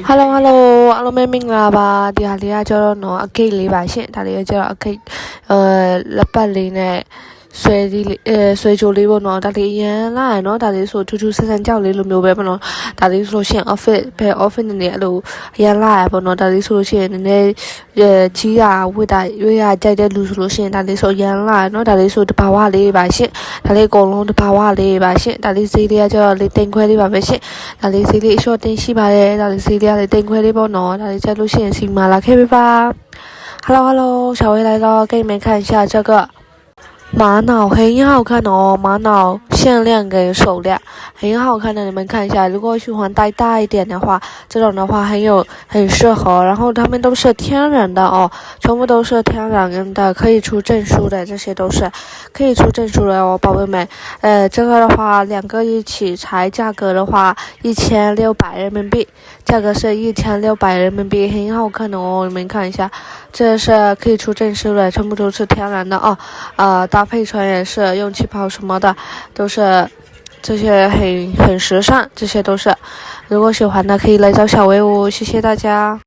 Hello Hello အားလုံးပဲမင်္ဂလာပါဒီဟာလေးကကျတော့နော်အဂိတ်လေးပါရှင်ဒါလေးကကျတော့အဂိတ်လက်ပတ်လေးနဲ့ဆွဲလေးဆွဲကြိုလေးပေါ့နော်ဒါလေးရန်လာရနော်ဒါလေးဆိုထူးထူးဆန်းဆန်းကြောက်လေးလိုမျိုးပဲပေါ့နော်ဒါလေးဆိုလို့ရှိရင် office နေအဲ့လိုရန်လာရပေါ့နော်ဒါလေးဆိုလို့ရှိရင်နည်းနည်းကြီးတာဝတ်တာရွေးရကြိုက်တဲ့လူဆိုလို့ရှိရင်ဒါလေးဆိုရန်လာရနော်ဒါလေးဆိုတဘာဝလေးပါရှင်ဒါလေးအကုန်လုံးတဘာဝလေးပါရှင်ဒါလေးဈေးလေးကကျတော့လေးတိမ်ခွဲလေးပါပဲရှင်ဒါလေးဈေးလေးအလျှော့တင်ရှိပါတယ်ဒါလေးဈေးလေးကလေးတိမ်ခွဲလေးပေါ့နော်ဒါလေးချက်လို့ရှိရင်စီမာလာခဲ့ပြီပါ Hello Hello 小薇来了给你们看一下这个玛瑙很好看哦，玛瑙限量跟手链很好看的，你们看一下。如果喜欢戴大一点的话，这种的话很适合。然后它们都是天然的哦，全部都是天然的，可以出证书的，这些都是可以出证书的哦，宝贝们。这个的话两个一起才价格的话1600人民币，价格是1600人民币，很好看的哦，你们看一下，这是可以出证书的，全部都是天然的哦，搭配穿也是用气泡什么的都是这些很时尚，这些都是如果喜欢的可以来找小薇哦，谢谢大家。